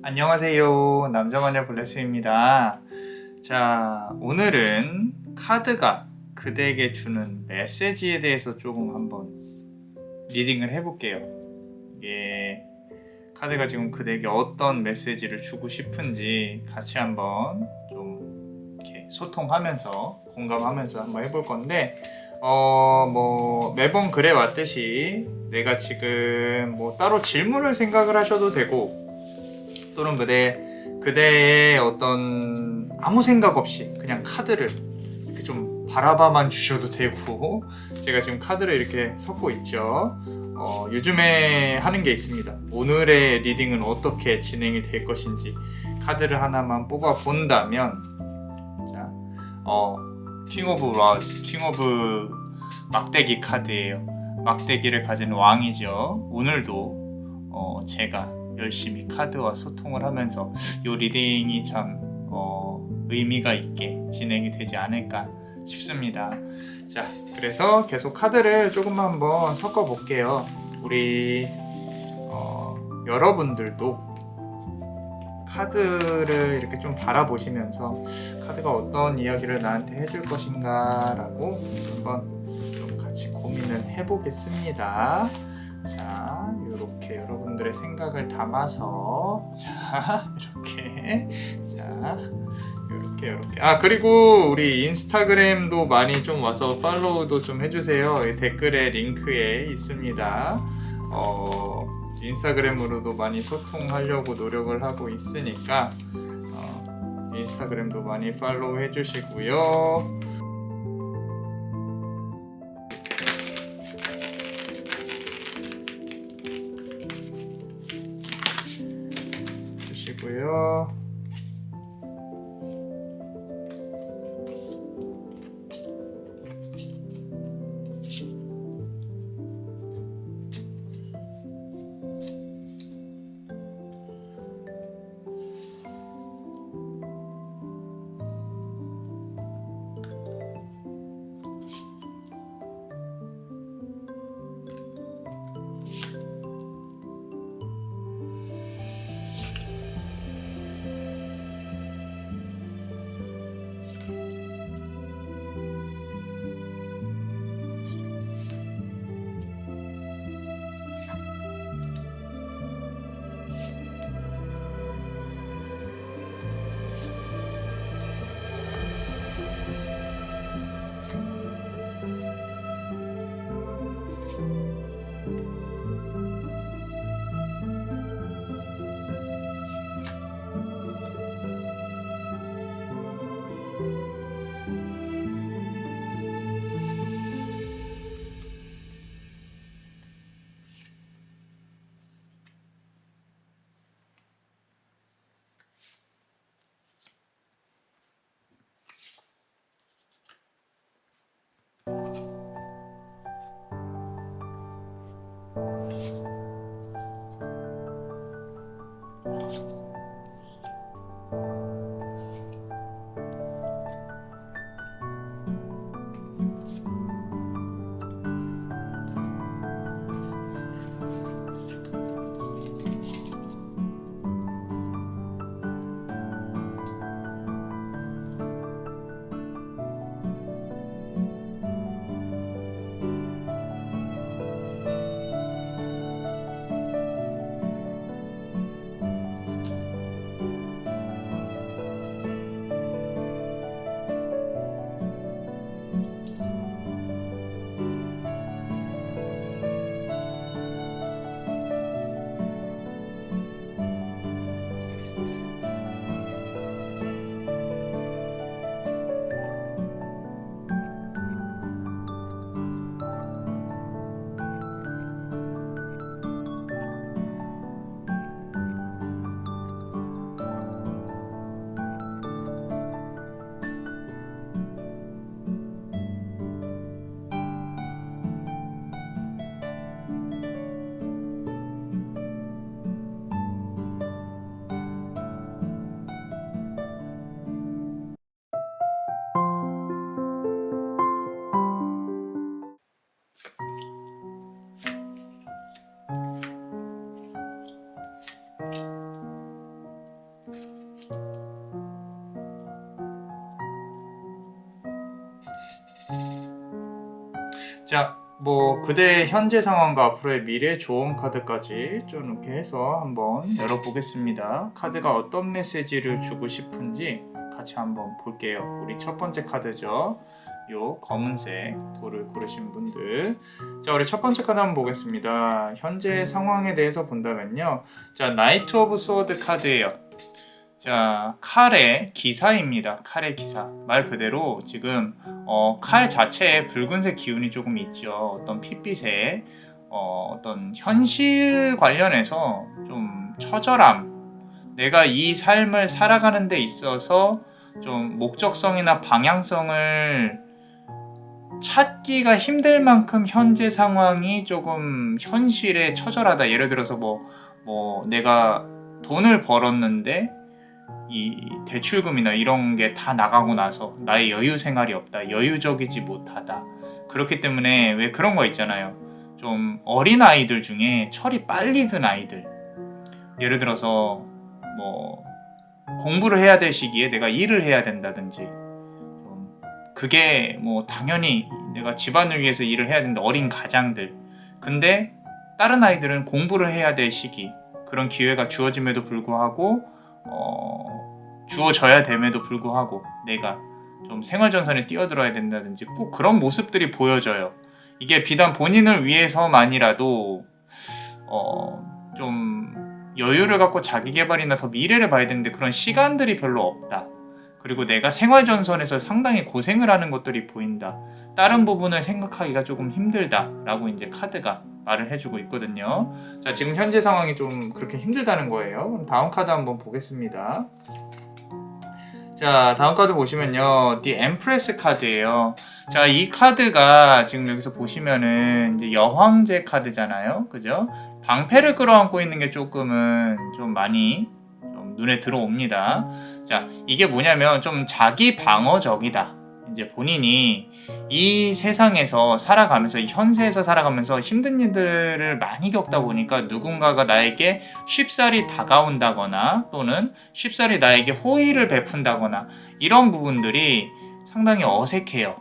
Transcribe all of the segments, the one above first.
안녕하세요. 남자마녀 블레스입니다. 자, 오늘은 카드가 그대에게 주는 메시지에 대해서 조금 한번 리딩을 해볼게요. 이게 카드가 지금 그대에게 어떤 메시지를 주고 싶은지 같이 한번 좀 이렇게 소통하면서 공감하면서 한번 해볼 건데 매번 그래 왔듯이 내가 지금 따로 질문을 생각을 하셔도 되고, 또는 그대의 어떤 아무 생각 없이 그냥 카드를 이렇게 좀 바라봐만 주셔도 되고, 제가 지금 카드를 이렇게 섞고 있죠. 요즘에 하는 게 있습니다. 오늘의 리딩은 어떻게 진행이 될 것인지 카드를 하나만 뽑아 본다면, 자, 킹 오브 와즈, 킹 오브 막대기 카드예요. 막대기를 가진 왕이죠. 오늘도 제가 열심히 카드와 소통을 하면서 이 리딩이 참 의미가 있게 진행이 되지 않을까 싶습니다. 자, 그래서 계속 카드를 조금만 한번 섞어 볼게요. 우리 여러분들도 카드를 이렇게 좀 바라보시면서 카드가 어떤 이야기를 나한테 해줄 것인가 라고 한번 좀 같이 고민을 해보겠습니다. 자, 이렇게 여러분들의 생각을 담아서, 자, 이렇게, 자, 이렇게. 그리고 우리 인스타그램도 많이 좀 와서 팔로우도 좀 해주세요. 댓글에 링크에 있습니다. 인스타그램으로도 많이 소통하려고 노력을 하고 있으니까 인스타그램도 많이 팔로우 해주시고요. 주시고요. 자, 뭐 그대의 현재 상황과 앞으로의 미래 조언 카드까지 좀 이렇게 해서 한번 열어보겠습니다. 카드가 어떤 메시지를 주고 싶은지 같이 한번 볼게요. 우리 첫 번째 카드죠. 요 검은색 돌을 고르신 분들. 자, 우리 첫 번째 카드 한번 보겠습니다. 현재 상황에 대해서 본다면요. 자, 나이트 오브 소드 카드예요. 자, 칼의 기사입니다. 칼의 기사. 말 그대로 지금 칼 자체에 붉은색 기운이 조금 있죠. 어떤 핏빛에 어떤 현실 관련해서 좀 처절함. 내가 이 삶을 살아가는 데 있어서 좀 목적성이나 방향성을 찾기가 힘들 만큼 현재 상황이 조금 현실에 처절하다. 예를 들어서 뭐 내가 돈을 벌었는데 이 대출금이나 이런 게 다 나가고 나서 나의 여유 생활이 없다. 여유적이지 못하다. 그렇기 때문에 왜 그런 거 있잖아요. 좀 어린 아이들 중에 철이 빨리 든 아이들. 예를 들어서 뭐 공부를 해야 될 시기에 내가 일을 해야 된다든지, 그게 뭐 당연히 내가 집안을 위해서 일을 해야 된다. 어린 가장들. 근데 다른 아이들은 공부를 해야 될 시기, 그런 기회가 주어짐에도 불구하고 주어져야 됨에도 불구하고 내가 좀 생활전선에 뛰어들어야 된다든지 꼭 그런 모습들이 보여져요. 이게 비단 본인을 위해서만이라도 좀 여유를 갖고 자기개발이나 더 미래를 봐야 되는데 그런 시간들이 별로 없다. 그리고 내가 생활전선에서 상당히 고생을 하는 것들이 보인다. 다른 부분을 생각하기가 조금 힘들다라고 이제 카드가 말을 해주고 있거든요. 자, 지금 현재 상황이 좀 그렇게 힘들다는 거예요. 그럼 다음 카드 한번 보겠습니다. 자, 다음 카드 보시면요, The Empress 카드예요. 자, 이 카드가 지금 여기서 보시면은 이제 여황제 카드잖아요, 그죠? 방패를 끌어안고 있는 게 조금은 좀 많이 좀 눈에 들어옵니다. 자, 이게 뭐냐면 좀 자기 방어적이다. 이제 본인이 이 세상에서 살아가면서, 이 현세에서 살아가면서 힘든 일들을 많이 겪다 보니까 누군가가 나에게 쉽사리 다가온다거나 또는 쉽사리 나에게 호의를 베푼다거나 이런 부분들이 상당히 어색해요.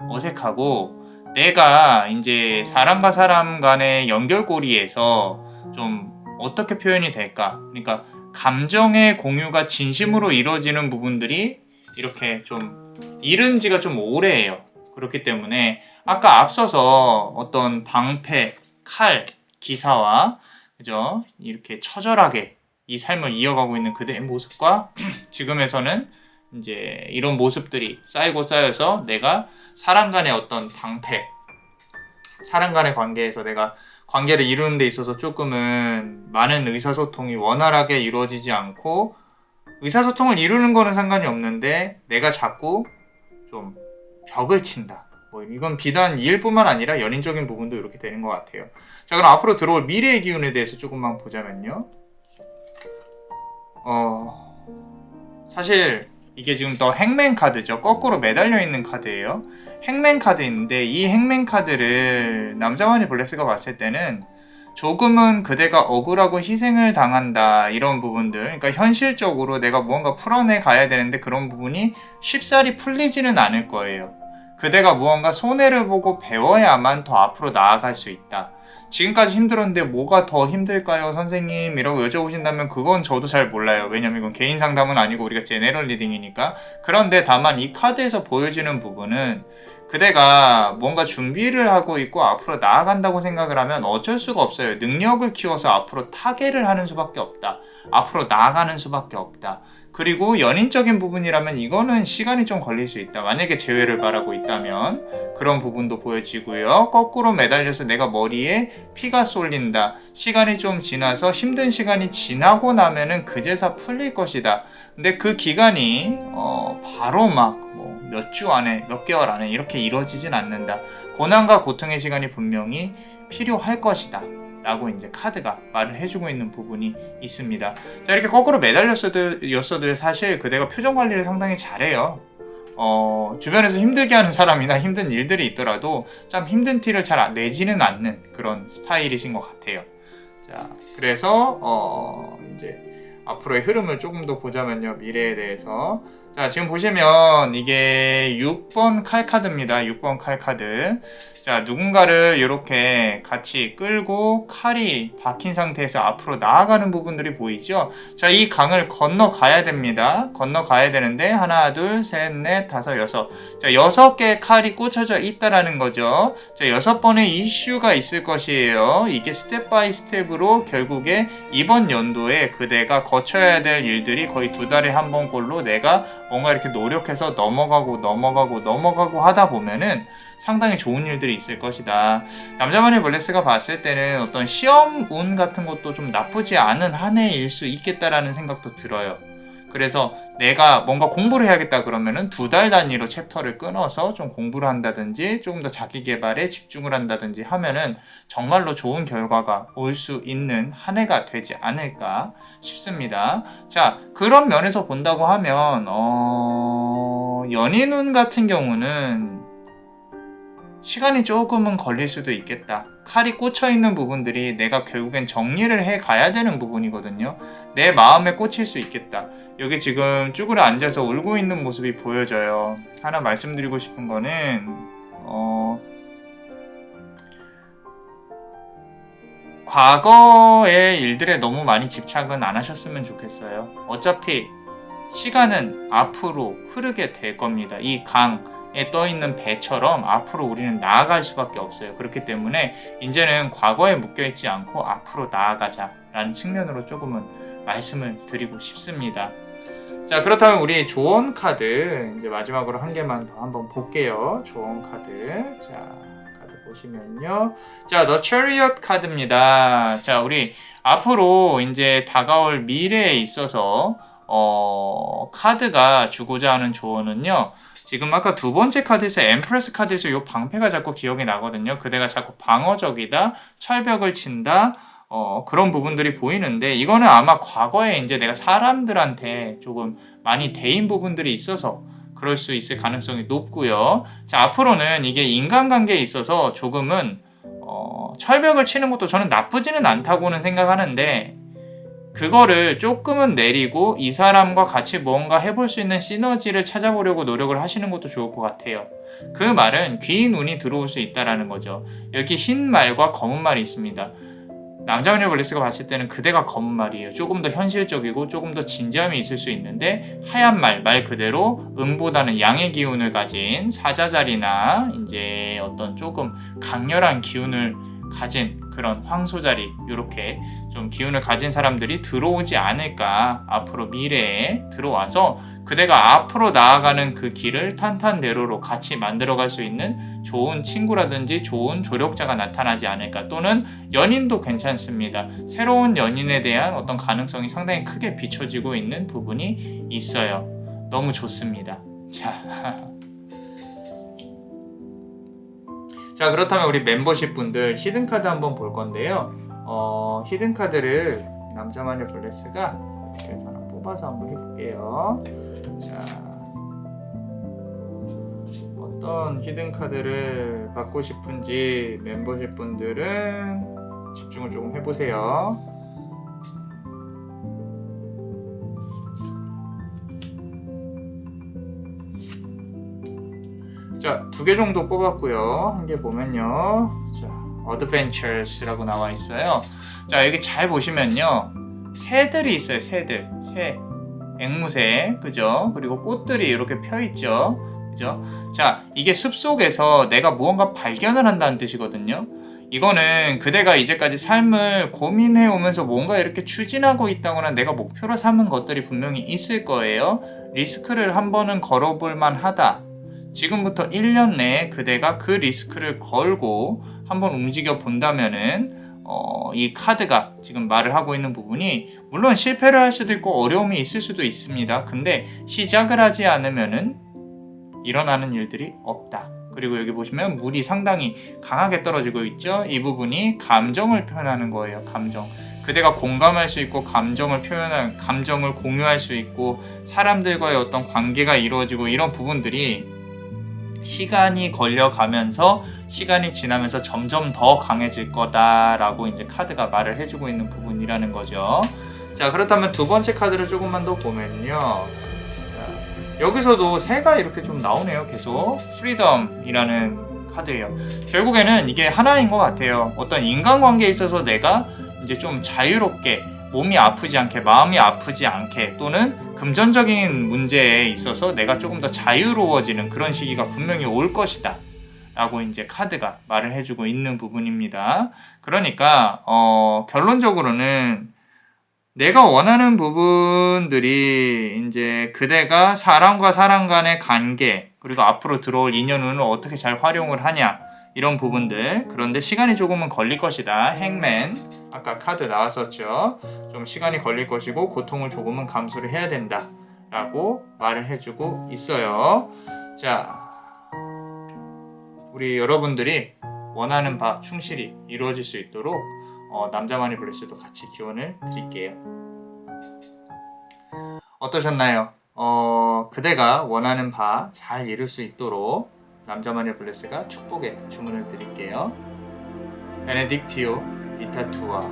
어색하고 내가 이제 사람과 사람 간의 연결고리에서 좀 어떻게 표현이 될까? 그러니까 감정의 공유가 진심으로 이루어지는 부분들이 이렇게 좀 이른 지가 좀 오래예요. 그렇기 때문에 아까 앞서서 어떤 방패, 칼, 기사와 그죠? 이렇게 처절하게 이 삶을 이어가고 있는 그대의 모습과 지금에서는 이제 이런 모습들이 쌓이고 쌓여서 내가 사람 간의 어떤 방패, 사람 간의 관계에서 내가 관계를 이루는 데 있어서 조금은 많은 의사소통이 원활하게 이루어지지 않고, 의사소통을 이루는 거는 상관이 없는데 내가 자꾸 좀 벽을 친다. 뭐 이건 비단 일뿐만 아니라 연인적인 부분도 이렇게 되는 것 같아요. 자, 그럼 앞으로 들어올 미래의 기운에 대해서 조금만 보자면요. 사실 이게 지금 더 행맨 카드죠. 거꾸로 매달려 있는 카드예요. 행맨 카드인데 이 행맨 카드를 남자와니 블레스가 봤을 때는 조금은 그대가 억울하고 희생을 당한다, 이런 부분들. 그러니까 현실적으로 내가 무언가 풀어내 가야 되는데 그런 부분이 쉽사리 풀리지는 않을 거예요. 그대가 무언가 손해를 보고 배워야만 더 앞으로 나아갈 수 있다. 지금까지 힘들었는데 뭐가 더 힘들까요, 선생님? 이라고 여쭤보신다면 그건 저도 잘 몰라요. 왜냐면 이건 개인 상담은 아니고 우리가 제네럴 리딩이니까. 그런데 다만 이 카드에서 보여지는 부분은 그대가 뭔가 준비를 하고 있고 앞으로 나아간다고 생각을 하면 어쩔 수가 없어요. 능력을 키워서 앞으로 타개를 하는 수밖에 없다. 앞으로 나아가는 수밖에 없다. 그리고 연인적인 부분이라면 이거는 시간이 좀 걸릴 수 있다. 만약에 재회를 바라고 있다면 그런 부분도 보여지고요. 거꾸로 매달려서 내가 머리에 피가 쏠린다. 시간이 좀 지나서 힘든 시간이 지나고 나면은 그제서 풀릴 것이다. 근데 그 기간이 바로 막 몇 주 안에, 몇 개월 안에 이렇게 이루어지진 않는다. 고난과 고통의 시간이 분명히 필요할 것이다. 라고 이제 카드가 말을 해주고 있는 부분이 있습니다. 자, 이렇게 거꾸로 매달렸어도 사실 그대가 표정 관리를 상당히 잘해요. 주변에서 힘들게 하는 사람이나 힘든 일들이 있더라도 참 힘든 티를 잘 내지는 않는 그런 스타일이신 것 같아요. 자, 그래서 이제 앞으로의 흐름을 조금 더 보자면요. 미래에 대해서. 자, 지금 보시면 이게 6번 칼카드입니다. 6번 칼카드. 자, 누군가를 이렇게 같이 끌고 칼이 박힌 상태에서 앞으로 나아가는 부분들이 보이죠? 자, 이 강을 건너가야 됩니다. 건너가야 되는데 하나, 둘, 셋, 넷, 다섯, 여섯. 자, 6개의 칼이 꽂혀져 있다라는 거죠. 자, 6번의 이슈가 있을 것이에요. 이게 스텝 바이 스텝으로 결국에 이번 연도에 그대가 거쳐야 될 일들이 거의 2달에 한 번꼴로 내가 뭔가 이렇게 노력해서 넘어가고 하다 보면은 상당히 좋은 일들이 있을 것이다. 남자만의 블레스가 봤을 때는 어떤 시험 운 같은 것도 좀 나쁘지 않은 한 해일 수 있겠다라는 생각도 들어요. 그래서 내가 뭔가 공부를 해야겠다 그러면은 2달 단위로 챕터를 끊어서 좀 공부를 한다든지 조금 더 자기 개발에 집중을 한다든지 하면은 정말로 좋은 결과가 올 수 있는 한 해가 되지 않을까 싶습니다. 자, 그런 면에서 본다고 하면 연인운 같은 경우는 시간이 조금은 걸릴 수도 있겠다. 칼이 꽂혀있는 부분들이 내가 결국엔 정리를 해 가야 되는 부분이거든요. 내 마음에 꽂힐 수 있겠다. 여기 지금 쭈그려 앉아서 울고 있는 모습이 보여져요. 하나 말씀드리고 싶은 거는 과거의 일들에 너무 많이 집착은 안 하셨으면 좋겠어요. 어차피 시간은 앞으로 흐르게 될 겁니다. 이 강에 떠있는 배처럼 앞으로 우리는 나아갈 수밖에 없어요. 그렇기 때문에 이제는 과거에 묶여있지 않고 앞으로 나아가자라는 측면으로 조금은 말씀을 드리고 싶습니다. 자, 그렇다면 우리 조언 카드 이제 마지막으로 한 개만 더 한번 볼게요. 조언 카드. 자, 카드 보시면요. 자, The Chariot 카드입니다. 자, 우리 앞으로 이제 다가올 미래에 있어서 카드가 주고자 하는 조언은요. 지금 아까 두 번째 카드에서 엠프레스 카드에서 이 방패가 자꾸 기억이 나거든요. 그대가 자꾸 방어적이다, 철벽을 친다, 그런 부분들이 보이는데 이거는 아마 과거에 이제 내가 사람들한테 조금 많이 대인 부분들이 있어서 그럴 수 있을 가능성이 높고요. 자, 앞으로는 이게 인간관계에 있어서 조금은 철벽을 치는 것도 저는 나쁘지는 않다고는 생각하는데 그거를 조금은 내리고 이 사람과 같이 뭔가 해볼 수 있는 시너지를 찾아보려고 노력을 하시는 것도 좋을 것 같아요. 그 말은 귀인 운이 들어올 수 있다라는 거죠. 여기 흰 말과 검은 말이 있습니다. 남자분의 블레스가 봤을 때는 그대가 검은 말이에요. 조금 더 현실적이고 조금 더 진지함이 있을 수 있는데 하얀 말 그대로 음보다는 양의 기운을 가진 사자자리나 이제 어떤 조금 강렬한 기운을 가진 그런 황소자리 이렇게 좀 기운을 가진 사람들이 들어오지 않을까. 앞으로 미래에 들어와서 그대가 앞으로 나아가는 그 길을 탄탄대로로 같이 만들어갈 수 있는 좋은 친구라든지 좋은 조력자가 나타나지 않을까. 또는 연인도 괜찮습니다. 새로운 연인에 대한 어떤 가능성이 상당히 크게 비춰지고 있는 부분이 있어요. 너무 좋습니다. 자, 그렇다면 우리 멤버십 분들 히든카드 한번 볼 건데요. 히든카드를 남자만의 블레스가 그래서 하나 뽑아서 한번 해볼게요. 자, 어떤 히든카드를 받고 싶은지 멤버십 분들은 집중을 조금 해보세요. 자, 2개 정도 뽑았고요. 한 개 보면요. 자, Adventures라고 나와 있어요. 자, 여기 잘 보시면요. 새들이 있어요. 새, 앵무새, 그죠? 그리고 꽃들이 이렇게 펴 있죠. 그죠? 자, 이게 숲속에서 내가 무언가 발견을 한다는 뜻이거든요. 이거는 그대가 이제까지 삶을 고민해 오면서 뭔가 이렇게 추진하고 있다거나 내가 목표로 삼은 것들이 분명히 있을 거예요. 리스크를 한 번은 걸어볼 만하다. 지금부터 1년 내에 그대가 그 리스크를 걸고 한번 움직여 본다면은 이 카드가 지금 말을 하고 있는 부분이 물론 실패를 할 수도 있고 어려움이 있을 수도 있습니다. 근데 시작을 하지 않으면은 일어나는 일들이 없다. 그리고 여기 보시면 물이 상당히 강하게 떨어지고 있죠. 이 부분이 감정을 표현하는 거예요. 감정. 그대가 공감할 수 있고 감정을 공유할 수 있고 사람들과의 어떤 관계가 이루어지고 이런 부분들이 시간이 걸려가면서 시간이 지나면서 점점 더 강해질 거다라고 이제 카드가 말을 해주고 있는 부분이라는 거죠. 자, 그렇다면 두 번째 카드를 조금만 더 보면요. 자, 여기서도 새가 이렇게 좀 나오네요. 계속 프리덤이라는 카드예요. 결국에는 이게 하나인 것 같아요. 어떤 인간관계에 있어서 내가 이제 좀 자유롭게 몸이 아프지 않게, 마음이 아프지 않게, 또는 금전적인 문제에 있어서 내가 조금 더 자유로워지는 그런 시기가 분명히 올 것이다 라고 이제 카드가 말을 해주고 있는 부분입니다. 그러니까 결론적으로는 내가 원하는 부분들이 이제 그대가 사람과 사람 간의 관계, 그리고 앞으로 들어올 인연운을 어떻게 잘 활용을 하냐, 이런 부분들. 그런데 시간이 조금은 걸릴 것이다. 행맨, 아까 카드 나왔었죠. 좀 시간이 걸릴 것이고 고통을 조금은 감수를 해야 된다 라고 말을 해주고 있어요. 자, 우리 여러분들이 원하는 바 충실히 이루어질 수 있도록 남자만의 블레스도 같이 기원을 드릴게요. 어떠셨나요? 그대가 원하는 바 잘 이룰 수 있도록 남자만의 블레스가 축복의 주문을 드릴게요. 베네딕티오 이타투아,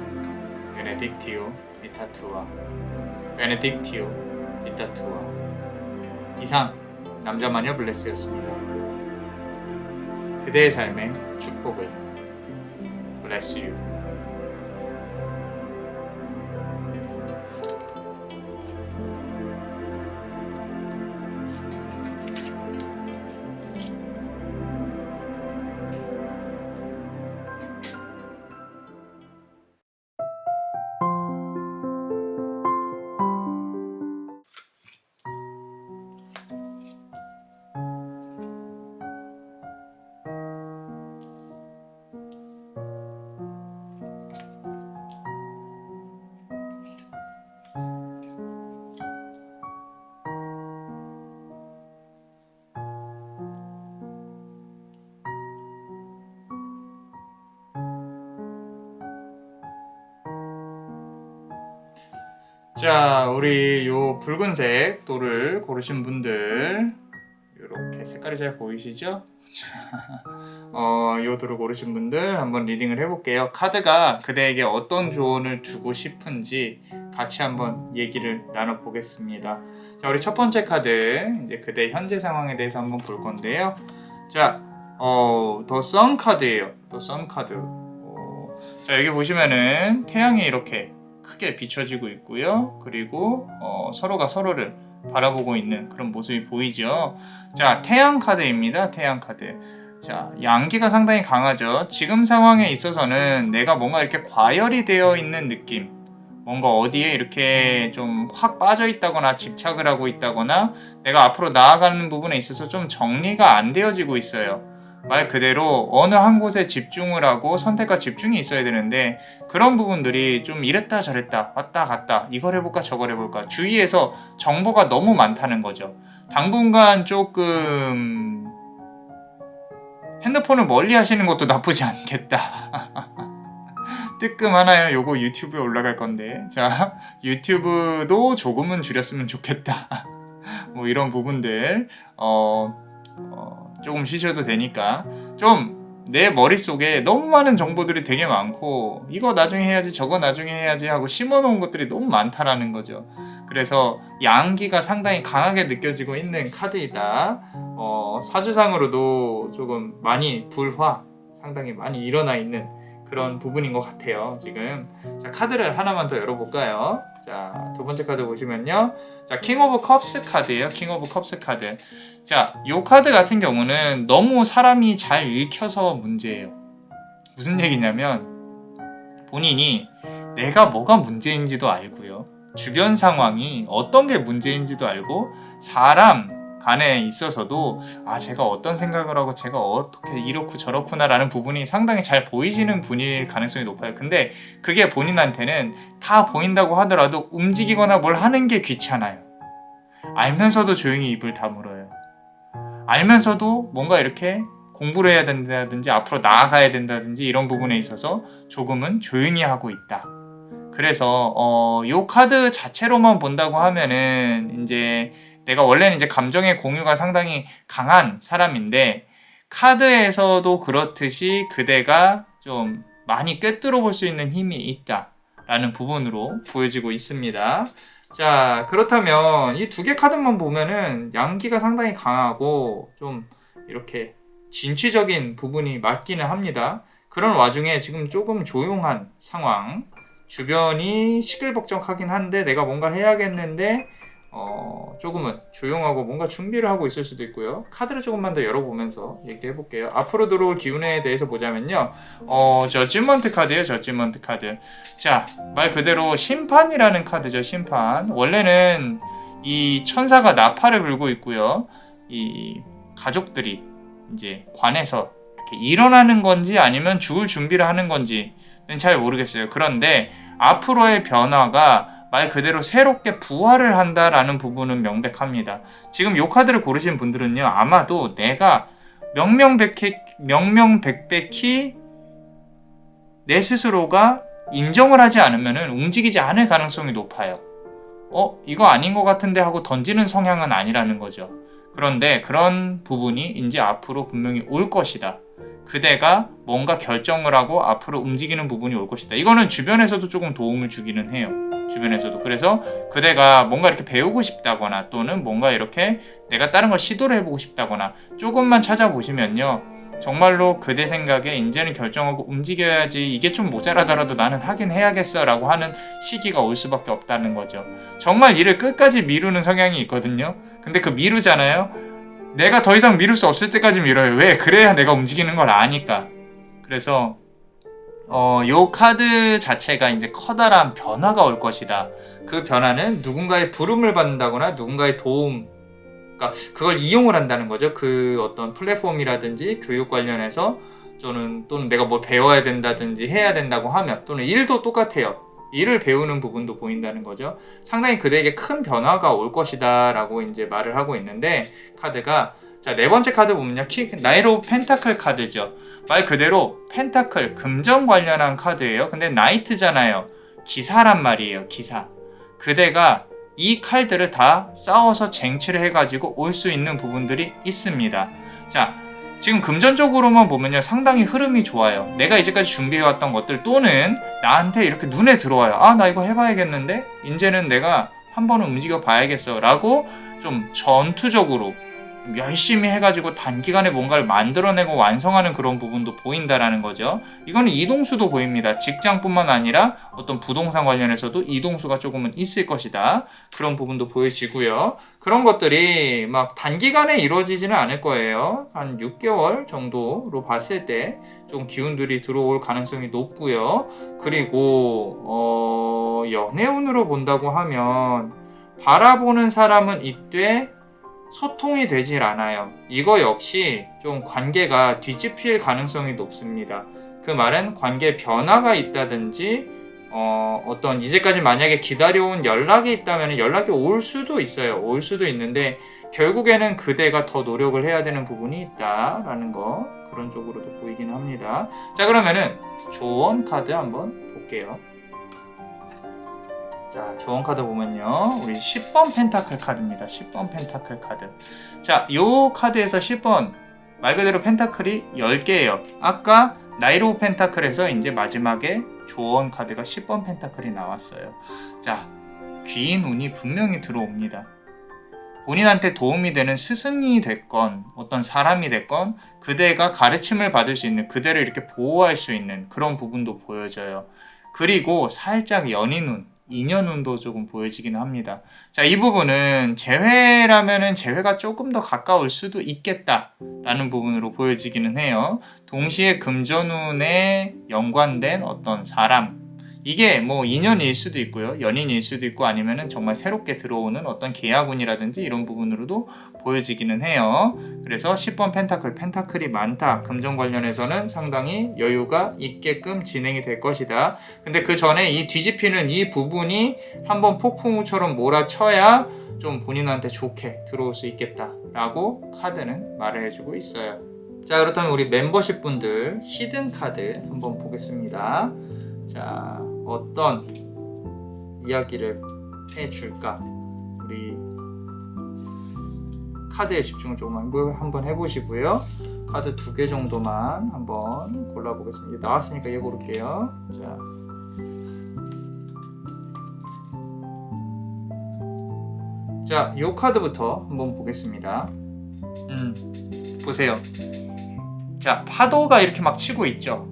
베네딕티오 이타투아, 베네딕티오 이타투아. 이상 남자마녀 블레스였습니다. 그대의 삶의 축복을. Bless you. 자, 우리 요 붉은색 돌을 고르신 분들, 이렇게 색깔이 잘 보이시죠? 요 돌을 고르신 분들 한번 리딩을 해볼게요. 카드가 그대에게 어떤 조언을 주고 싶은지 같이 한번 얘기를 나눠보겠습니다. 자, 우리 첫 번째 카드, 이제 그대 현재 상황에 대해서 한번 볼 건데요. 자, 더 선 카드예요. 더 선 카드. 자, 여기 보시면은 태양이 이렇게 크게 비춰지고 있고요. 그리고 서로가 서로를 바라보고 있는 그런 모습이 보이죠. 자, 태양 카드입니다. 태양 카드. 자, 양기가 상당히 강하죠. 지금 상황에 있어서는 내가 뭔가 이렇게 과열이 되어 있는 느낌, 뭔가 어디에 이렇게 좀 확 빠져 있다거나 집착을 하고 있다거나 내가 앞으로 나아가는 부분에 있어서 좀 정리가 안 되어지고 있어요. 말 그대로 어느 한 곳에 집중을 하고 선택과 집중이 있어야 되는데 그런 부분들이 좀 이랬다 저랬다 왔다 갔다 이걸 해볼까 저걸 해볼까 주위에서 정보가 너무 많다는 거죠. 당분간 조금 핸드폰을 멀리 하시는 것도 나쁘지 않겠다. 뜨끔하나요? 요거 유튜브에 올라갈 건데, 자, 유튜브도 조금은 줄였으면 좋겠다. 뭐 이런 부분들 조금 쉬셔도 되니까. 좀 내 머릿속에 너무 많은 정보들이 되게 많고 이거 나중에 해야지 저거 나중에 해야지 하고 심어놓은 것들이 너무 많다라는 거죠. 그래서 양기가 상당히 강하게 느껴지고 있는 카드이다. 사주상으로도 조금 많이 불화 상당히 많이 일어나 있는 그런 부분인 것 같아요. 지금. 자, 카드를 하나만 더 열어볼까요? 자, 두 번째 카드 보시면요. 자, 킹 오브 컵스 카드예요. 킹 오브 컵스 카드. 자, 요 카드 같은 경우는 너무 사람이 잘 읽혀서 문제예요. 무슨 얘기냐면 본인이 내가 뭐가 문제인지도 알고요. 주변 상황이 어떤 게 문제인지도 알고 사람 간에 있어서도 제가 어떤 생각을 하고 제가 어떻게 이렇고 저렇구나 라는 부분이 상당히 잘 보이시는 분일 가능성이 높아요. 근데 그게 본인한테는 다 보인다고 하더라도 움직이거나 뭘 하는 게 귀찮아요. 알면서도 조용히 입을 다물어요. 알면서도 뭔가 이렇게 공부를 해야 된다든지 앞으로 나아가야 된다든지 이런 부분에 있어서 조금은 조용히 하고 있다. 그래서 요 카드 자체로만 본다고 하면은 이제 내가 원래는 이제 감정의 공유가 상당히 강한 사람인데 카드에서도 그렇듯이 그대가 좀 많이 꿰뚫어 볼 수 있는 힘이 있다 라는 부분으로 보여지고 있습니다. 자, 그렇다면 이 두 개 카드만 보면은 양기가 상당히 강하고 좀 이렇게 진취적인 부분이 맞기는 합니다. 그런 와중에 지금 조금 조용한 상황, 주변이 시끌벅적하긴 한데 내가 뭔가를 해야겠는데 조금은 조용하고 뭔가 준비를 하고 있을 수도 있고요. 카드를 조금만 더 열어보면서 얘기를 해볼게요. 앞으로 들어올 기운에 대해서 보자면요. 저지먼트 카드예요. 저지먼트 카드. 자, 말 그대로 심판이라는 카드죠. 심판. 원래는 이 천사가 나팔을 불고 있고요. 이 가족들이 이제 관에서 이렇게 일어나는 건지 아니면 죽을 준비를 하는 건지는 잘 모르겠어요. 그런데 앞으로의 변화가 말 그대로 새롭게 부활을 한다라는 부분은 명백합니다. 지금 이 카드를 고르신 분들은요, 아마도 내가 명명백백히 내 스스로가 인정을 하지 않으면 움직이지 않을 가능성이 높아요. 이거 아닌 것 같은데 하고 던지는 성향은 아니라는 거죠. 그런데 그런 부분이 이제 앞으로 분명히 올 것이다. 그대가 뭔가 결정을 하고 앞으로 움직이는 부분이 올 것이다. 이거는 주변에서도 조금 도움을 주기는 해요. 주변에서도. 그래서 그대가 뭔가 이렇게 배우고 싶다거나 또는 뭔가 이렇게 내가 다른 걸 시도를 해보고 싶다거나 조금만 찾아보시면요. 정말로 그대 생각에 이제는 결정하고 움직여야지, 이게 좀 모자라더라도 나는 하긴 해야겠어 라고 하는 시기가 올 수밖에 없다는 거죠. 정말 일을 끝까지 미루는 성향이 있거든요. 근데 그 미루잖아요. 내가 더 이상 미룰 수 없을 때까지 미뤄요. 왜? 그래야 내가 움직이는 걸 아니까. 그래서 요 카드 자체가 이제 커다란 변화가 올 것이다. 그 변화는 누군가의 부름을 받는다거나 누군가의 도움, 그러니까 그걸 이용을 한다는 거죠. 그 어떤 플랫폼이라든지 교육 관련해서 또는 내가 뭘 배워야 된다든지 해야 된다고 하면, 또는 일도 똑같아요. 일을 배우는 부분도 보인다는 거죠. 상당히 그대에게 큰 변화가 올 것이다 라고 이제 말을 하고 있는데, 카드가, 자, 네 번째 카드 보면요. 나이트 오브 펜타클 카드죠. 말 그대로 펜타클, 금전 관련한 카드예요. 근데 나이트잖아요. 기사란 말이에요. 기사. 그대가 이 칼들을 다 싸워서 쟁취를 해가지고 올 수 있는 부분들이 있습니다. 자, 지금 금전적으로만 보면요, 상당히 흐름이 좋아요. 내가 이제까지 준비해왔던 것들 또는 나한테 이렇게 눈에 들어와요. 나 이거 해봐야겠는데? 이제는 내가 한 번은 움직여 봐야겠어 라고 좀 전투적으로 열심히 해가지고 단기간에 뭔가를 만들어내고 완성하는 그런 부분도 보인다라는 거죠. 이거는 이동수도 보입니다. 직장뿐만 아니라 어떤 부동산 관련해서도 이동수가 조금은 있을 것이다. 그런 부분도 보여지고요. 그런 것들이 막 단기간에 이루어지지는 않을 거예요. 한 6개월 정도로 봤을 때 좀 기운들이 들어올 가능성이 높고요. 그리고 연애운으로 본다고 하면 바라보는 사람은 이때 소통이 되질 않아요. 이거 역시 좀 관계가 뒤집힐 가능성이 높습니다. 그 말은 관계 변화가 있다든지 어떤 이제까지 만약에 기다려온 연락이 있다면 연락이 올 수도 있어요. 올 수도 있는데 결국에는 그대가 더 노력을 해야 되는 부분이 있다라는 거, 그런 쪽으로도 보이긴 합니다. 자, 그러면은 조언 카드 한번 볼게요. 자, 조언 카드 보면요, 우리 10번 펜타클 카드입니다. 10번 펜타클 카드. 자, 요 카드에서 10번 말 그대로 펜타클이 10개예요. 아까 나이트 오브 펜타클에서 이제 마지막에 조언 카드가 10번 펜타클이 나왔어요. 자, 귀인 운이 분명히 들어옵니다. 본인한테 도움이 되는 스승이 됐건 어떤 사람이 됐건 그대가 가르침을 받을 수 있는, 그대를 이렇게 보호할 수 있는 그런 부분도 보여져요. 그리고 살짝 연인운, 인연운도 조금 보여지긴 합니다. 자, 이 부분은 재회라면은 재회가 조금 더 가까울 수도 있겠다라는 부분으로 보여지기는 해요. 동시에 금전운에 연관된 어떤 사람, 이게 뭐 인연일 수도 있고요, 연인일 수도 있고, 아니면은 정말 새롭게 들어오는 어떤 계약운이라든지 이런 부분으로도 보여지기는 해요. 그래서 10번 펜타클이 많다. 금전 관련해서는 상당히 여유가 있게끔 진행이 될 것이다. 근데 그 전에 이 뒤집히는 이 부분이 한번 폭풍우처럼 몰아쳐야 좀 본인한테 좋게 들어올 수 있겠다라고 카드는 말을 해주고 있어요. 자, 그렇다면 우리 멤버십 분들 히든 카드 한번 보겠습니다. 자, 어떤 이야기를 해줄까? 우리 카드에 집중을 조금 한번 해보시고요. 카드 2개 정도만 한번 골라보겠습니다. 나왔으니까 얘 고를게요. 자, 자, 이 카드부터 한번 보겠습니다. 보세요. 자, 파도가 이렇게 막 치고 있죠.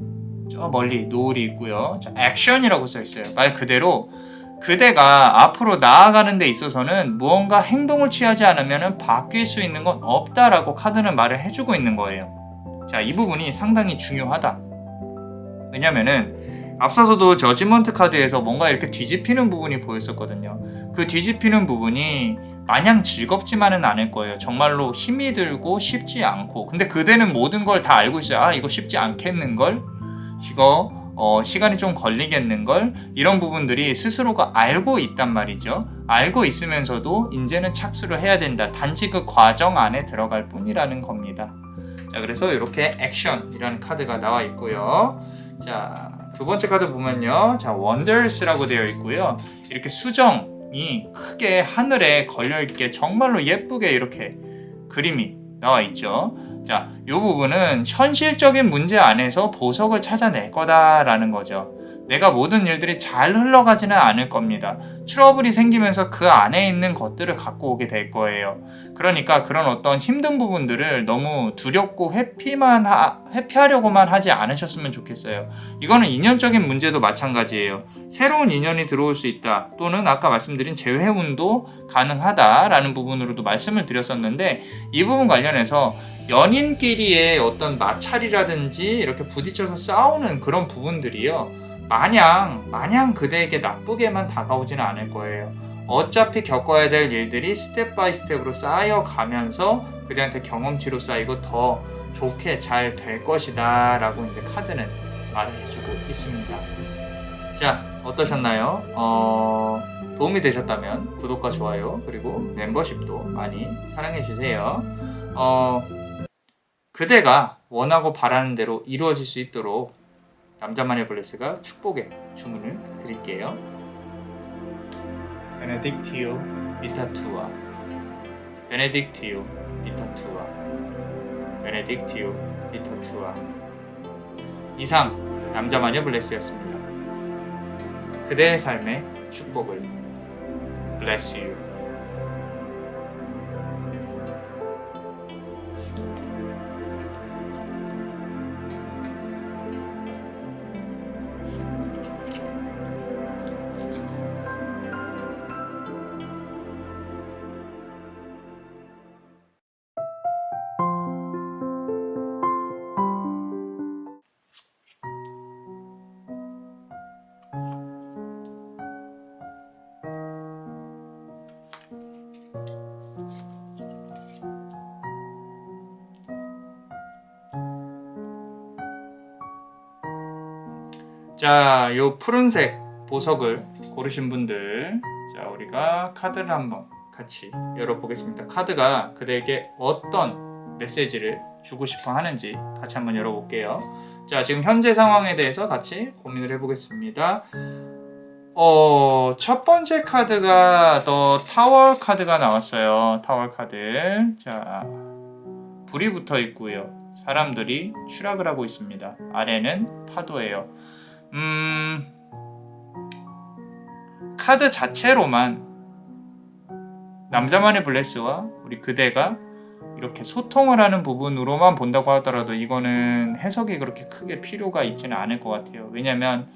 저 멀리 노을이 있고요. 자, 액션이라고 써 있어요. 말 그대로 그대가 앞으로 나아가는 데 있어서는 무언가 행동을 취하지 않으면 바뀔 수 있는 건 없다라고 카드는 말을 해주고 있는 거예요. 자, 이 부분이 상당히 중요하다. 왜냐면은 앞서서도 저지먼트 카드에서 뭔가 이렇게 뒤집히는 부분이 보였었거든요. 그 뒤집히는 부분이 마냥 즐겁지만은 않을 거예요. 정말로 힘이 들고 쉽지 않고. 근데 그대는 모든 걸 다 알고 있어요. 아, 이거 쉽지 않겠는걸? 이거 시간이 좀 걸리겠는걸? 이런 부분들이 스스로가 알고 있단 말이죠. 알고 있으면서도 이제는 착수를 해야 된다. 단지 그 과정 안에 들어갈 뿐이라는 겁니다. 자, 그래서 이렇게 액션이라는 카드가 나와 있고요. 자, 두 번째 카드 보면요. 자, 원더스라고 되어 있고요. 이렇게 수정이 크게 하늘에 걸려있게 정말로 예쁘게 이렇게 그림이 나와 있죠. 자, 이 부분은 현실적인 문제 안에서 보석을 찾아낼 거다라는 거죠. 내가 모든 일들이 잘 흘러가지는 않을 겁니다. 트러블이 생기면서 그 안에 있는 것들을 갖고 오게 될 거예요. 그러니까 그런 어떤 힘든 부분들을 너무 두렵고 회피하려고만 하지 않으셨으면 좋겠어요. 이거는 인연적인 문제도 마찬가지예요. 새로운 인연이 들어올 수 있다. 또는 아까 말씀드린 재회운도 가능하다라는 부분으로도 말씀을 드렸었는데, 이 부분 관련해서 연인끼리의 어떤 마찰이라든지 이렇게 부딪혀서 싸우는 그런 부분들이요, 마냥 그대에게 나쁘게만 다가오지는 않을 거예요. 어차피 겪어야 될 일들이 스텝 바이 스텝으로 쌓여가면서 그대한테 경험치로 쌓이고 더 좋게 잘 될 것이다 라고 이제 카드는 말을 해주고 있습니다. 자, 어떠셨나요? 도움이 되셨다면 구독과 좋아요 그리고 멤버십도 많이 사랑해주세요. 그대가 원하고 바라는 대로 이루어질 수 있도록 남자만의 블레스가 축복의 주문을 드릴게요. 베네딕티오 비타투아, 베네딕티오 비타투아, 베네딕티오 비타투아. 이상 남자마녀 블레스였습니다. 그대의 삶의 축복을 bless you. 자, 요 푸른색 보석을 고르신 분들, 자, 우리가 카드를 한번 같이 열어보겠습니다. 카드가 그대에게 어떤 메시지를 주고 싶어 하는지 같이 한번 열어볼게요. 자, 지금 현재 상황에 대해서 같이 고민을 해보겠습니다. 첫 번째 카드가 더 타워 카드가 나왔어요. 타워 카드. 자, 불이 붙어 있고요. 사람들이 추락을 하고 있습니다. 아래는 파도예요. 카드 자체로만 남자만의 블레스와 우리 그대가 이렇게 소통을 하는 부분으로만 본다고 하더라도 이거는 해석이 그렇게 크게 필요가 있지는 않을 것 같아요. 왜냐면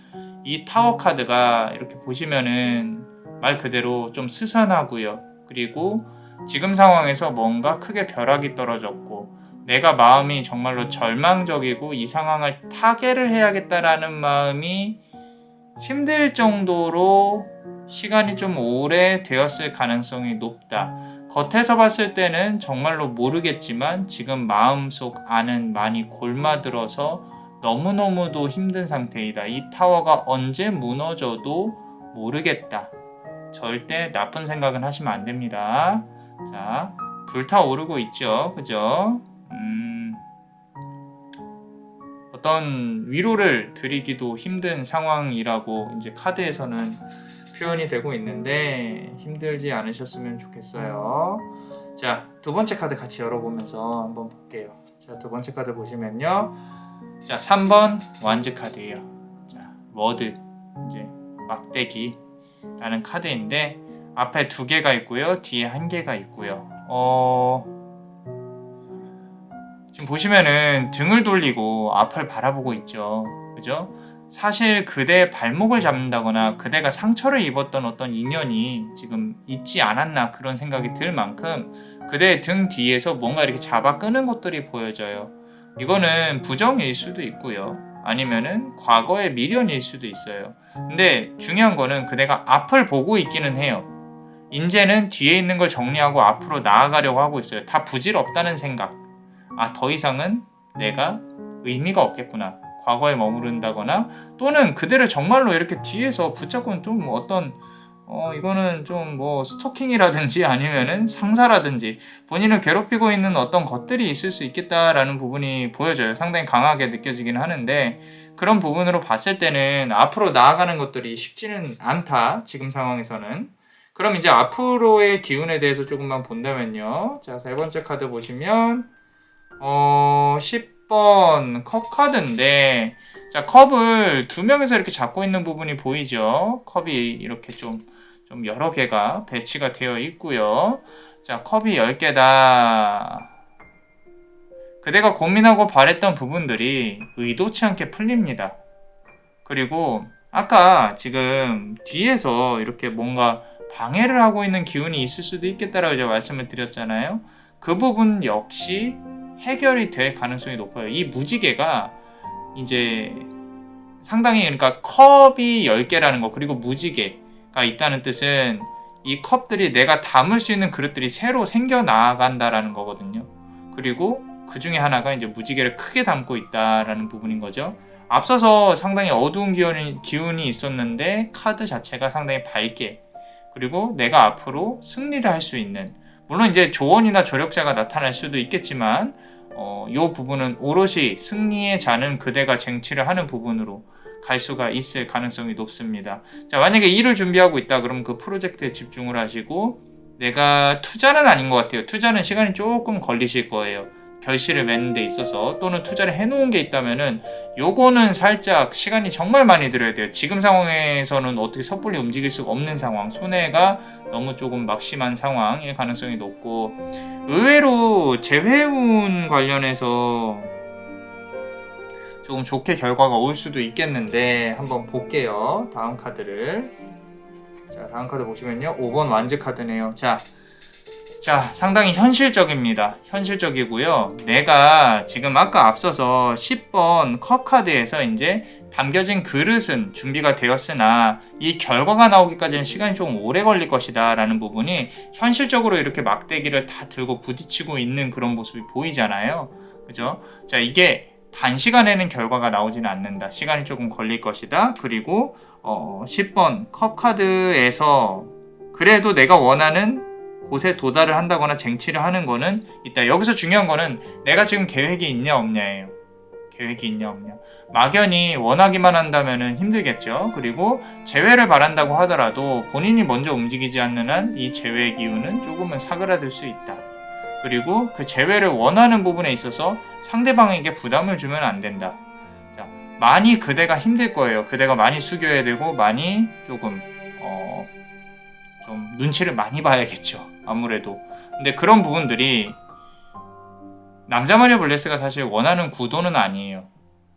이 타워 카드가 이렇게 보시면은 말 그대로 좀 스산하고요. 그리고 지금 상황에서 뭔가 크게 벼락이 떨어졌고 내가 마음이 정말로 절망적이고 이 상황을 타개를 해야겠다라는 마음이 힘들 정도로 시간이 좀 오래 되었을 가능성이 높다. 겉에서 봤을 때는 정말로 모르겠지만 지금 마음속 안은 많이 골마들어서 너무너무도 힘든 상태이다. 이 타워가 언제 무너져도 모르겠다. 절대 나쁜 생각은 하시면 안 됩니다. 자, 불타오르고 있죠. 그죠? 어떤 위로를 드리기도 힘든 상황이라고 이제 카드에서는 표현이 되고 있는데 힘들지 않으셨으면 좋겠어요. 자, 두 번째 카드 같이 열어보면서 한번 볼게요. 자, 두 번째 카드 보시면요. 자, 3번 완즈 카드예요. 자, 워드 이제 막대기라는 카드인데 앞에 2개가 있고요. 뒤에 1개가 있고요. 지금 보시면은 등을 돌리고 앞을 바라보고 있죠. 그죠? 사실 그대의 발목을 잡는다거나 그대가 상처를 입었던 어떤 인연이 지금 있지 않았나 그런 생각이 들 만큼 그대의 등 뒤에서 뭔가 이렇게 잡아 끄는 것들이 보여져요. 이거는 부정일 수도 있고요. 아니면은 과거의 미련일 수도 있어요. 근데 중요한 거는 그대가 앞을 보고 있기는 해요. 이제는 뒤에 있는 걸 정리하고 앞으로 나아가려고 하고 있어요. 다 부질없다는 생각. 더 이상은 내가 의미가 없겠구나. 과거에 머무른다거나 또는 그대를 정말로 이렇게 뒤에서 붙잡고는 좀 어떤 이거는 좀 뭐 스토킹이라든지 아니면은 상사라든지 본인을 괴롭히고 있는 어떤 것들이 있을 수 있겠다라는 부분이 보여져요. 상당히 강하게 느껴지긴 하는데 그런 부분으로 봤을 때는 앞으로 나아가는 것들이 쉽지는 않다. 지금 상황에서는. 그럼 이제 앞으로의 기운에 대해서 조금만 본다면요. 자, 3번째 카드 보시면 10번 컵 카드인데 자, 컵을 2명이서 이렇게 잡고 있는 부분이 보이죠. 컵이 이렇게 좀 여러 개가 배치가 되어 있고요. 자, 컵이 10개다. 그대가 고민하고 바랬던 부분들이 의도치 않게 풀립니다. 그리고 아까 지금 뒤에서 이렇게 뭔가 방해를 하고 있는 기운이 있을 수도 있겠다라고 제가 말씀을 드렸잖아요. 그 부분 역시 해결이 될 가능성이 높아요. 이 무지개가 이제 상당히 그러니까 컵이 10개라는 거 그리고 무지개가 있다는 뜻은 이 컵들이 내가 담을 수 있는 그릇들이 새로 생겨나간다라는 거거든요. 그리고 그 중에 하나가 이제 무지개를 크게 담고 있다라는 부분인 거죠. 앞서서 상당히 어두운 기운이 있었는데 카드 자체가 상당히 밝게 그리고 내가 앞으로 승리를 할 수 있는 물론 이제 조언이나 조력자가 나타날 수도 있겠지만 이 부분은 오롯이 승리의 자는 그대가 쟁취를 하는 부분으로 갈 수가 있을 가능성이 높습니다. 자, 만약에 일을 준비하고 있다 그러면 그 프로젝트에 집중을 하시고 내가 투자는 아닌 것 같아요. 투자는 시간이 조금 걸리실 거예요. 결실을 맺는 데 있어서 또는 투자를 해놓은 게 있다면은 요거는 살짝 시간이 정말 많이 들어야 돼요. 지금 상황에서는 어떻게 섣불리 움직일 수가 없는 상황, 손해가 너무 조금 막심한 상황일 가능성이 높고 의외로 재회운 관련해서 조금 좋게 결과가 올 수도 있겠는데 한번 볼게요. 다음 카드를. 자, 다음 카드 보시면요. 5번 완즈 카드네요. 자, 상당히 현실적입니다. 현실적이고요. 내가 지금 아까 앞서서 10번 컵 카드에서 이제 담겨진 그릇은 준비가 되었으나 이 결과가 나오기까지는 시간이 조금 오래 걸릴 것이다 라는 부분이 현실적으로 이렇게 막대기를 다 들고 부딪히고 있는 그런 모습이 보이잖아요. 그죠? 자, 이게 단시간에는 결과가 나오지는 않는다. 시간이 조금 걸릴 것이다. 그리고 10번 컵 카드에서 그래도 내가 원하는 곳에 도달을 한다거나 쟁취를 하는 거는 있다. 여기서 중요한 거는 내가 지금 계획이 있냐 없냐예요. 계획이 있냐 없냐. 막연히 원하기만 한다면 힘들겠죠. 그리고 재회를 바란다고 하더라도 본인이 먼저 움직이지 않는 한 이 재회의 기운은 조금은 사그라들 수 있다. 그리고 그 재회를 원하는 부분에 있어서 상대방에게 부담을 주면 안 된다. 자, 많이 그대가 힘들 거예요. 그대가 많이 숙여야 되고 많이 조금 좀 눈치를 많이 봐야겠죠. 아무래도. 근데 그런 부분들이 남자 마녀 블레스가 사실 원하는 구도는 아니에요.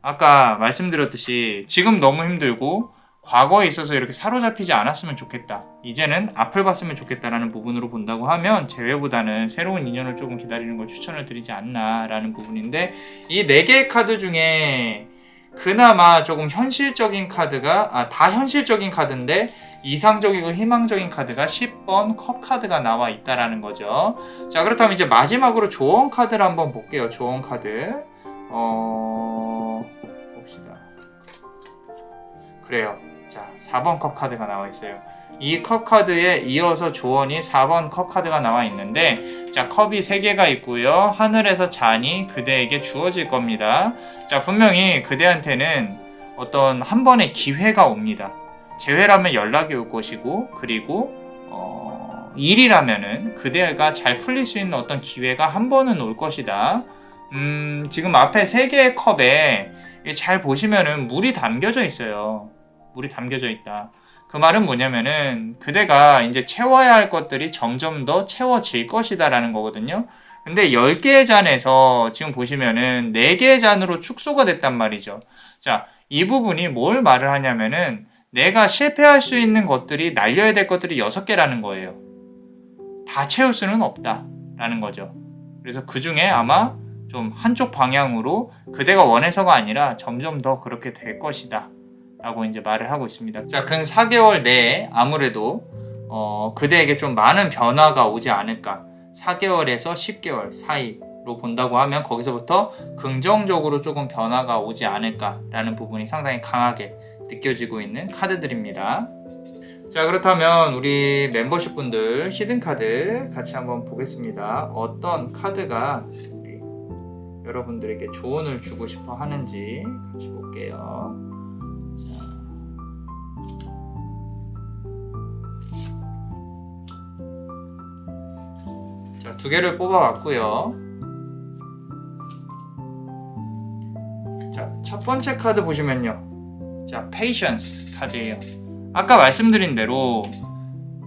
아까 말씀드렸듯이 지금 너무 힘들고 과거에 있어서 이렇게 사로잡히지 않았으면 좋겠다. 이제는 앞을 봤으면 좋겠다라는 부분으로 본다고 하면 재회보다는 새로운 인연을 조금 기다리는 걸 추천을 드리지 않나라는 부분인데 이 4개의 카드 중에 그나마 조금 현실적인 카드가 다 현실적인 카드인데 이상적이고 희망적인 카드가 10번 컵 카드가 나와 있다라는 거죠. 자, 그렇다면 이제 마지막으로 조언 카드를 한번 볼게요. 조언 카드. 봅시다. 그래요. 자, 4번 컵 카드가 나와 있어요. 이 컵 카드에 이어서 조언이 4번 컵 카드가 나와 있는데 자, 컵이 3개가 있고요. 하늘에서 잔이 그대에게 주어질 겁니다. 자, 분명히 그대한테는 어떤 한 번의 기회가 옵니다. 재회라면 연락이 올 것이고 그리고 일이라면은 그대가 잘 풀릴 수 있는 어떤 기회가 한 번은 올 것이다. 지금 앞에 3개의 컵에 잘 보시면은 물이 담겨져 있어요. 물이 담겨져 있다. 그 말은 뭐냐면은 그대가 이제 채워야 할 것들이 점점 더 채워질 것이다라는 거거든요. 근데 10개의 잔에서 지금 보시면은 4개의 잔으로 축소가 됐단 말이죠. 자, 이 부분이 뭘 말을 하냐면은 내가 실패할 수 있는 것들이 날려야 될 것들이 6개라는 거예요. 다 채울 수는 없다라는 거죠. 그래서 그 중에 아마 좀 한쪽 방향으로 그대가 원해서가 아니라 점점 더 그렇게 될 것이다 라고 이제 말을 하고 있습니다. 자, 근 4개월 내에 아무래도 그대에게 좀 많은 변화가 오지 않을까. 4개월에서 10개월 사이로 본다고 하면 거기서부터 긍정적으로 조금 변화가 오지 않을까라는 부분이 상당히 강하게 느껴지고 있는 카드들입니다. 자, 그렇다면 우리 멤버십 분들 히든 카드 같이 한번 보겠습니다. 어떤 카드가 우리 여러분들에게 조언을 주고 싶어 하는지 같이 볼게요. 자, 2개를 뽑아왔고요. 자, 첫 번째 카드 보시면요. 자, Patience 카드예요. 아까 말씀드린 대로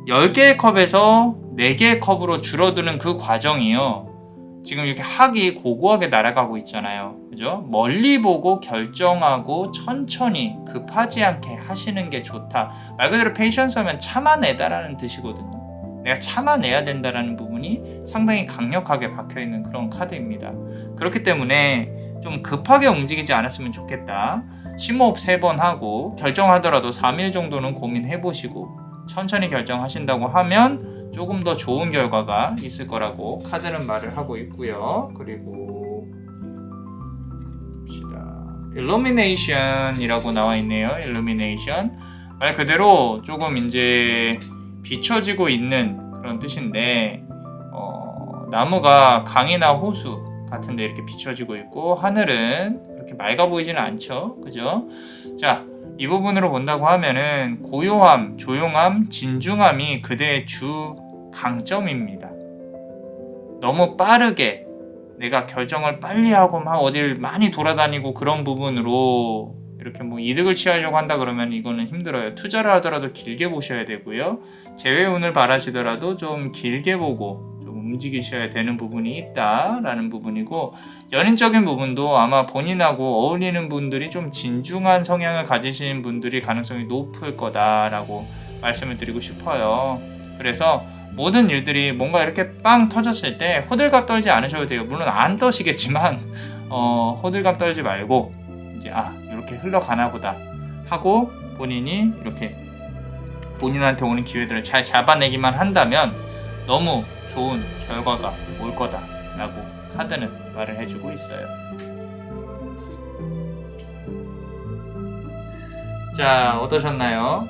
10개의 컵에서 4개의 컵으로 줄어드는 그 과정이요. 지금 이렇게 학이 고고하게 날아가고 있잖아요. 그죠? 멀리 보고 결정하고 천천히 급하지 않게 하시는 게 좋다. 말 그대로 페이션스 하면 참아내다라는 뜻이거든요. 내가 참아내야 된다라는 부분이 상당히 강력하게 박혀있는 그런 카드입니다. 그렇기 때문에 좀 급하게 움직이지 않았으면 좋겠다. 심호흡 3번 하고 결정하더라도 3일 정도는 고민해보시고 천천히 결정하신다고 하면 조금 더 좋은 결과가 있을 거라고 카드는 말을 하고 있고요. 그리고 봅시다. Illumination이라고 나와 있네요. Illumination. 말 그대로 조금 이제 비춰지고 있는 그런 뜻인데 나무가 강이나 호수 같은 데 이렇게 비춰지고 있고 하늘은 그렇게 맑아 보이지는 않죠. 그죠? 자, 이 부분으로 본다고 하면은 고요함, 조용함, 진중함이 그대의 주 강점입니다. 너무 빠르게 내가 결정을 빨리 하고 막 어딜 많이 돌아다니고 그런 부분으로 이렇게 뭐 이득을 취하려고 한다 그러면 이거는 힘들어요. 투자를 하더라도 길게 보셔야 되고요. 재회운을 바라시더라도 좀 길게 보고 좀 움직이셔야 되는 부분이 있다라는 부분이고, 연인적인 부분도 아마 본인하고 어울리는 분들이 좀 진중한 성향을 가지신 분들이 가능성이 높을 거다라고 말씀을 드리고 싶어요. 그래서 모든 일들이 뭔가 이렇게 빵 터졌을 때 호들갑 떨지 않으셔도 돼요. 물론 안 떠시겠지만 호들갑 떨지 말고 이제 이렇게 흘러가나 보다 하고 본인이 이렇게 본인한테 오는 기회들을 잘 잡아내기만 한다면 너무 좋은 결과가 올 거다라고 카드는 말을 해주고 있어요. 자, 어떠셨나요?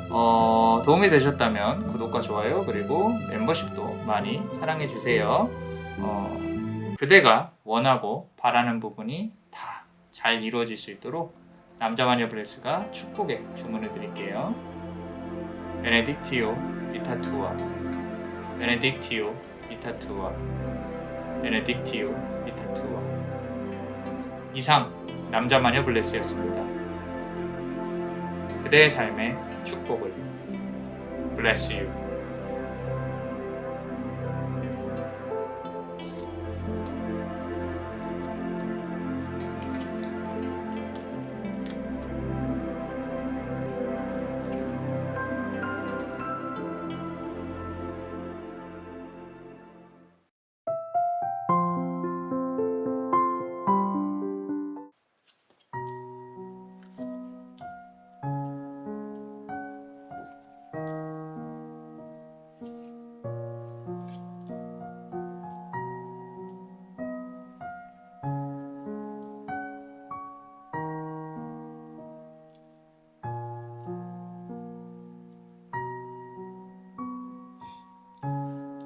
도움이 되셨다면 구독과 좋아요 그리고 멤버십도 많이 사랑해주세요. 그대가 원하고 바라는 부분이 다 잘 이루어질 수 있도록 남자마녀 브레스가 축복의 주문을 드릴게요. 베네딕티오 비타투아, 베네딕티오 비타투아, 베네딕티오 비타투아. 이상 남자마녀 블레스였습니다. 그대의 삶의 축복을. Bless you.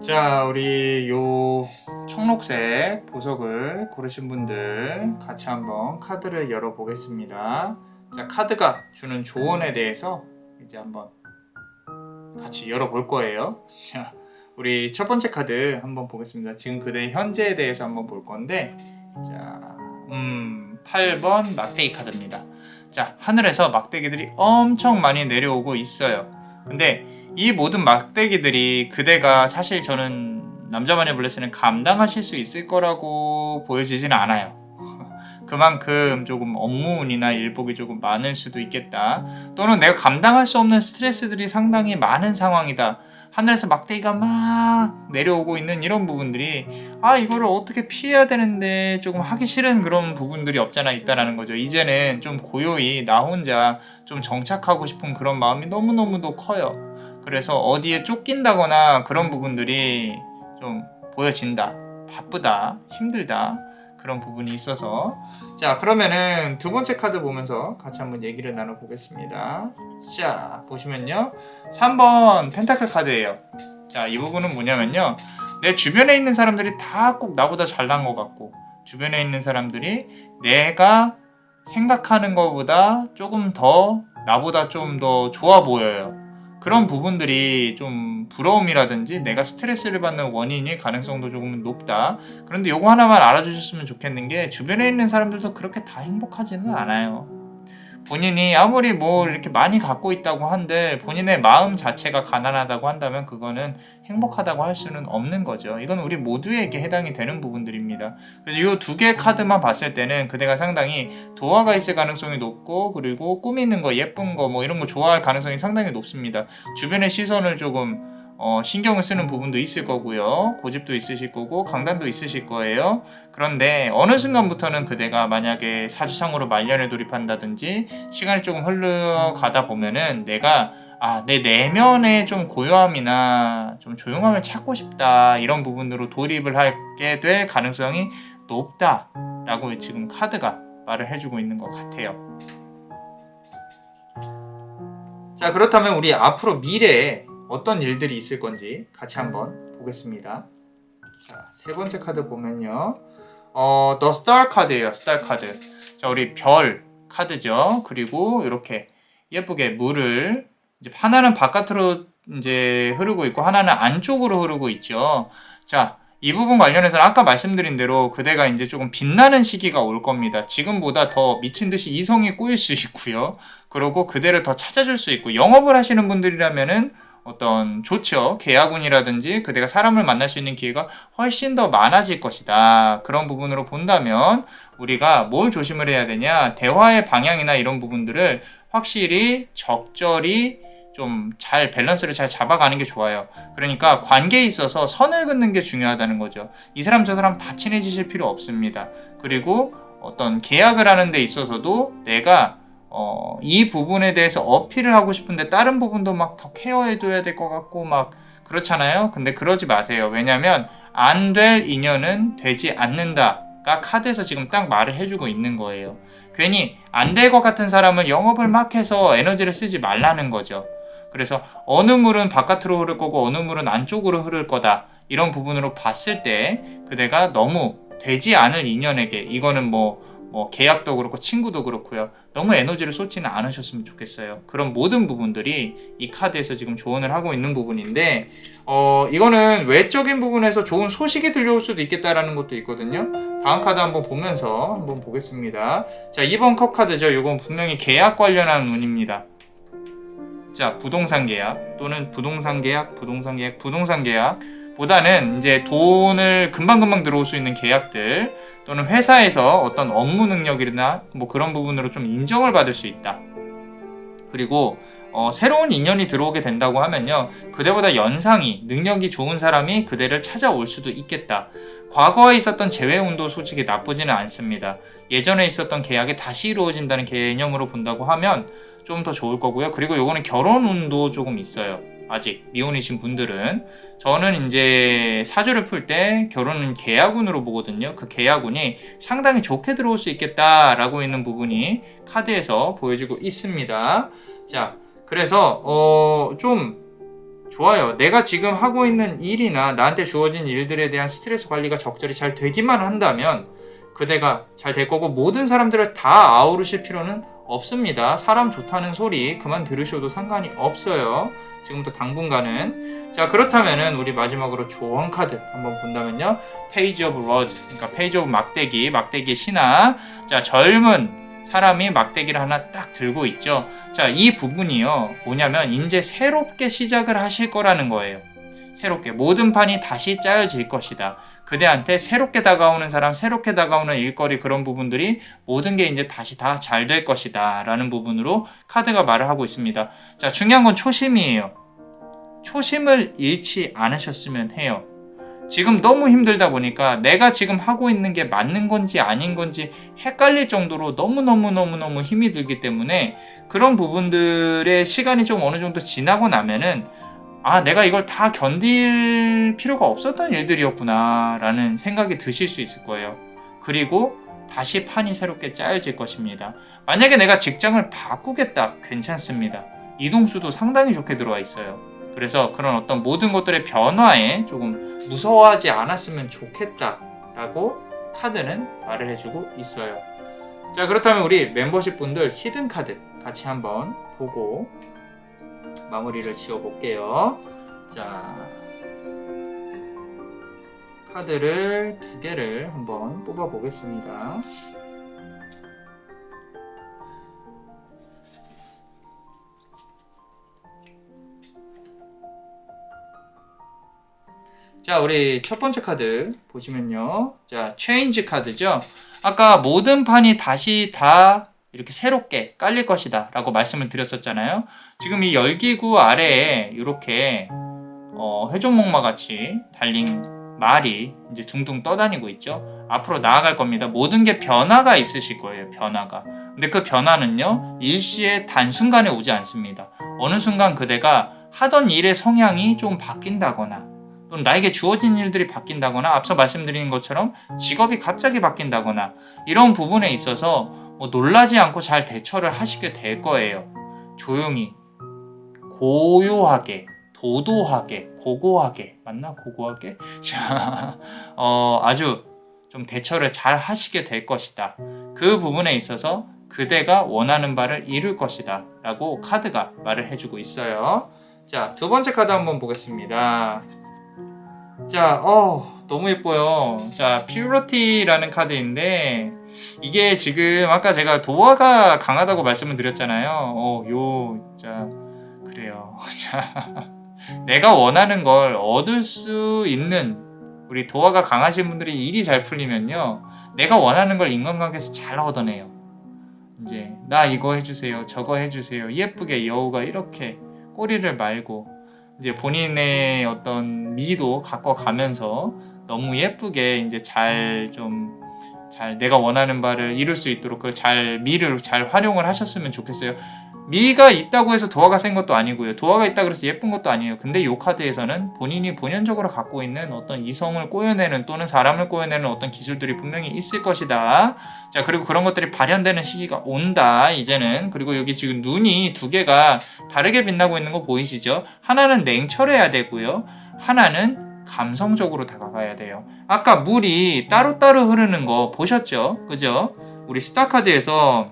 자, 우리 요 청록색 보석을 고르신 분들 같이 한번 카드를 열어보겠습니다. 자, 카드가 주는 조언에 대해서 이제 한번 같이 열어볼 거예요. 자, 우리 첫 번째 카드 한번 보겠습니다. 지금 그대의 현재에 대해서 한번 볼 건데, 자, 8번 막대기 카드입니다. 자, 하늘에서 막대기들이 엄청 많이 내려오고 있어요. 근데 이 모든 막대기들이 그대가 사실 저는 남자만의 블레스는 감당하실 수 있을 거라고 보여지지는 않아요. 그만큼 조금 업무운이나 일복이 조금 많을 수도 있겠다. 또는 내가 감당할 수 없는 스트레스들이 상당히 많은 상황이다. 하늘에서 막대기가 막 내려오고 있는 이런 부분들이 이거를 어떻게 피해야 되는데 조금 하기 싫은 그런 부분들이 없잖아 있다라는 거죠. 이제는 좀 고요히 나 혼자 좀 정착하고 싶은 그런 마음이 너무너무도 커요. 그래서 어디에 쫓긴다거나 그런 부분들이 좀 보여진다. 바쁘다. 힘들다. 그런 부분이 있어서 자 그러면은 두 번째 카드 보면서 같이 한번 얘기를 나눠보겠습니다. 자 보시면요 3번 펜타클 카드예요. 자 이 부분은 뭐냐면요 내 주변에 있는 사람들이 다 꼭 나보다 잘난 것 같고 주변에 있는 사람들이 내가 생각하는 것보다 조금 더 나보다 좀 더 좋아 보여요. 그런 부분들이 좀 부러움이라든지 내가 스트레스를 받는 원인일 가능성도 조금 높다. 그런데 요거 하나만 알아주셨으면 좋겠는 게 주변에 있는 사람들도 그렇게 다 행복하지는 않아요. 본인이 아무리 뭐 이렇게 많이 갖고 있다고 한들 본인의 마음 자체가 가난하다고 한다면 그거는 행복하다고 할 수는 없는 거죠. 이건 우리 모두에게 해당이 되는 부분들입니다. 그래서 이 두 개의 카드만 봤을 때는 그대가 상당히 도화가 있을 가능성이 높고 그리고 꾸미는 거 예쁜 거 뭐 이런 거 좋아할 가능성이 상당히 높습니다. 주변의 시선을 조금 신경을 쓰는 부분도 있을 거고요. 고집도 있으실 거고 강단도 있으실 거예요. 그런데 어느 순간부터는 그대가 만약에 사주상으로 말년에 돌입한다든지 시간이 조금 흘러가다 보면은 내가 내 내면의 좀 고요함이나 좀 조용함을 찾고 싶다 이런 부분으로 돌입을 하게 될 가능성이 높다라고 지금 카드가 말을 해주고 있는 것 같아요. 자 그렇다면 우리 앞으로 미래에 어떤 일들이 있을 건지 같이 한번 보겠습니다. 자, 세 번째 카드 보면요. The Star 카드예요. Star 카드. 자, 우리 별 카드죠. 그리고 이렇게 예쁘게 물을 이제 하나는 바깥으로 이제 흐르고 있고 하나는 안쪽으로 흐르고 있죠. 자, 이 부분 관련해서는 아까 말씀드린 대로 그대가 이제 조금 빛나는 시기가 올 겁니다. 지금보다 더 미친 듯이 이성이 꼬일 수 있고요. 그리고 그대를 더 찾아줄 수 있고 영업을 하시는 분들이라면은 어떤 좋죠. 계약운이라든지 그대가 사람을 만날 수 있는 기회가 훨씬 더 많아질 것이다. 그런 부분으로 본다면 우리가 뭘 조심을 해야 되냐? 대화의 방향이나 이런 부분들을 확실히 적절히 좀 잘 밸런스를 잘 잡아가는 게 좋아요. 그러니까 관계에 있어서 선을 긋는 게 중요하다는 거죠. 이 사람 저 사람 다 친해지실 필요 없습니다. 그리고 어떤 계약을 하는 데 있어서도 내가 이 부분에 대해서 어필을 하고 싶은데 다른 부분도 막 더 케어해둬야 될 것 같고 막 그렇잖아요. 근데 그러지 마세요. 왜냐면 안 될 인연은 되지 않는다가 카드에서 지금 딱 말을 해주고 있는 거예요. 괜히 안 될 것 같은 사람은 영업을 막 해서 에너지를 쓰지 말라는 거죠. 그래서 어느 물은 바깥으로 흐를 거고 어느 물은 안쪽으로 흐를 거다. 이런 부분으로 봤을 때 그대가 너무 되지 않을 인연에게 이거는 뭐 계약도 그렇고 친구도 그렇고요. 너무 에너지를 쏟지는 않으셨으면 좋겠어요. 그런 모든 부분들이 이 카드에서 지금 조언을 하고 있는 부분인데 이거는 외적인 부분에서 좋은 소식이 들려올 수도 있겠다라는 것도 있거든요. 다음 카드 한번 보면서 한번 보겠습니다. 자 2번 컵 카드죠. 이건 분명히 계약 관련한 운입니다. 자 부동산 계약 또는 부동산 계약 보다는 이제 돈을 금방금방 들어올 수 있는 계약들 또는 회사에서 어떤 업무 능력이나 뭐 그런 부분으로 좀 인정을 받을 수 있다. 그리고 새로운 인연이 들어오게 된다고 하면요. 그대보다 연상이 능력이 좋은 사람이 그대를 찾아올 수도 있겠다. 과거에 있었던 재회운도 솔직히 나쁘지는 않습니다. 예전에 있었던 계약이 다시 이루어진다는 개념으로 본다고 하면 좀 더 좋을 거고요. 그리고 요거는 결혼운도 조금 있어요. 아직 미혼이신 분들은 저는 이제 사주를 풀 때 결혼은 계약운으로 보거든요. 그 계약운이 상당히 좋게 들어올 수 있겠다라고 있는 부분이 카드에서 보여지고 있습니다. 자, 그래서 좀 좋아요. 내가 지금 하고 있는 일이나 나한테 주어진 일들에 대한 스트레스 관리가 적절히 잘 되기만 한다면 그대가 잘 될 거고 모든 사람들을 다 아우르실 필요는 없습니다. 사람 좋다는 소리 그만 들으셔도 상관이 없어요. 지금부터 당분간은. 자 그렇다면은 우리 마지막으로 조언 카드 한번 본다면요. 페이지 오브 러드 그러니까 페이지 오브 막대기의 신화. 자 젊은 사람이 막대기를 하나 딱 들고 있죠. 자, 이 부분이요. 뭐냐면 이제 새롭게 시작을 하실 거라는 거예요. 새롭게 모든 판이 다시 짜여질 것이다. 그대한테 새롭게 다가오는 사람, 새롭게 다가오는 일거리 그런 부분들이 모든 게 이제 다시 다 잘 될 것이다 라는 부분으로 카드가 말을 하고 있습니다. 자, 중요한 건 초심이에요. 초심을 잃지 않으셨으면 해요. 지금 너무 힘들다 보니까 내가 지금 하고 있는 게 맞는 건지 아닌 건지 헷갈릴 정도로 너무너무 힘이 들기 때문에 그런 부분들의 시간이 좀 어느 정도 지나고 나면은 내가 이걸 다 견딜 필요가 없었던 일들이었구나 라는 생각이 드실 수 있을 거예요. 그리고 다시 판이 새롭게 짜여질 것입니다. 만약에 내가 직장을 바꾸겠다, 괜찮습니다. 이동수도 상당히 좋게 들어와 있어요. 그래서 그런 어떤 모든 것들의 변화에 조금 무서워하지 않았으면 좋겠다 라고 카드는 말을 해주고 있어요. 자, 그렇다면 우리 멤버십 분들 히든 카드 같이 한번 보고 마무리를 지어볼게요. 자, 카드를 2개를 한번 뽑아보겠습니다. 자, 우리 첫 번째 카드 보시면요. 자, 체인지 카드죠. 아까 모든 판이 다시 다 이렇게 새롭게 깔릴 것이다 라고 말씀을 드렸었잖아요. 지금 이 열기구 아래에 이렇게 회전목마 같이 달린 말이 이제 둥둥 떠다니고 있죠. 앞으로 나아갈 겁니다. 모든 게 변화가 있으실 거예요. 변화가. 근데 그 변화는요, 일시에 단순간에 오지 않습니다. 어느 순간 그대가 하던 일의 성향이 좀 바뀐다거나 또는 나에게 주어진 일들이 바뀐다거나 앞서 말씀드린 것처럼 직업이 갑자기 바뀐다거나 이런 부분에 있어서 놀라지 않고 잘 대처를 하시게 될 거예요. 조용히, 고요하게, 도도하게, 고고하게, 맞나? 고고하게? 자, 아주 좀 대처를 잘 하시게 될 것이다. 그 부분에 있어서 그대가 원하는 바를 이룰 것이다 라고 카드가 말을 해주고 있어요. 자, 두 번째 카드 한번 보겠습니다. 자, 너무 예뻐요. 자, 퓨러티라는 카드인데 이게 지금 아까 제가 도화가 강하다고 말씀을 드렸잖아요. 자, 그래요. 자, 내가 원하는 걸 얻을 수 있는 우리 도화가 강하신 분들이 일이 잘 풀리면요, 내가 원하는 걸 인간관계에서 잘 얻어내요. 이제 나 이거 해주세요, 저거 해주세요. 예쁘게 여우가 이렇게 꼬리를 말고 이제 본인의 어떤 미도 갖고 가면서 너무 예쁘게 이제 잘 내가 원하는 바를 이룰 수 있도록 그걸 미를 잘 활용을 하셨으면 좋겠어요. 미가 있다고 해서 도화가 센 것도 아니고요. 도화가 있다고 해서 예쁜 것도 아니에요. 근데 이 카드에서는 본인이 본연적으로 갖고 있는 어떤 이성을 꼬여내는 또는 사람을 꼬여내는 어떤 기술들이 분명히 있을 것이다. 자, 그리고 그런 것들이 발현되는 시기가 온다, 이제는. 그리고 여기 지금 눈이 2개가 다르게 빛나고 있는 거 보이시죠? 하나는 냉철해야 되고요. 하나는 감성적으로 다가가야 돼요. 아까 물이 따로따로 흐르는 거 보셨죠? 그죠? 우리 스타카드에서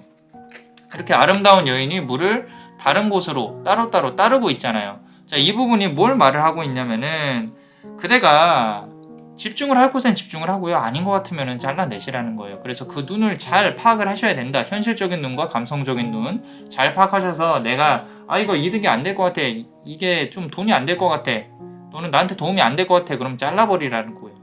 그렇게 아름다운 여인이 물을 다른 곳으로 따로따로 따르고 있잖아요. 자, 이 부분이 뭘 말을 하고 있냐면은 그대가 집중을 할 곳엔 집중을 하고요. 아닌 것 같으면은 잘라내시라는 거예요. 그래서 그 눈을 잘 파악을 하셔야 된다. 현실적인 눈과 감성적인 눈 잘 파악하셔서 내가 이거 이득이 안 될 것 같아. 이게 좀 돈이 안 될 것 같아. 또는 나한테 도움이 안 될 것 같아. 그럼 잘라버리라는 거예요.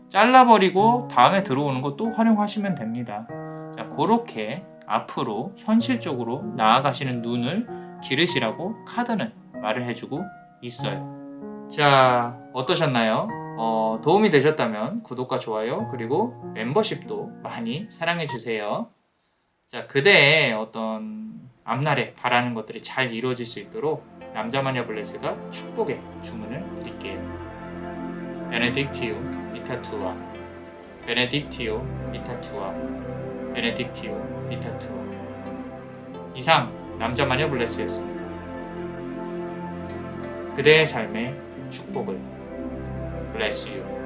잘라버리고 다음에 들어오는 거 또 활용하시면 됩니다. 자, 그렇게 앞으로 현실적으로 나아가시는 눈을 기르시라고 카드는 말을 해주고 있어요. 자, 어떠셨나요? 도움이 되셨다면 구독과 좋아요 그리고 멤버십도 많이 사랑해주세요. 자, 그대의 어떤 앞날에 바라는 것들이 잘 이루어질 수 있도록 남자마녀 블레스가 축복의 주문을 드릴게요. 베네딕티오 비타투아, 베네딕티오 비타투아, 베네딕티오 비타투아. 이상 남자마녀 블레스였습니다. 그대의 삶의 축복을. Bless you.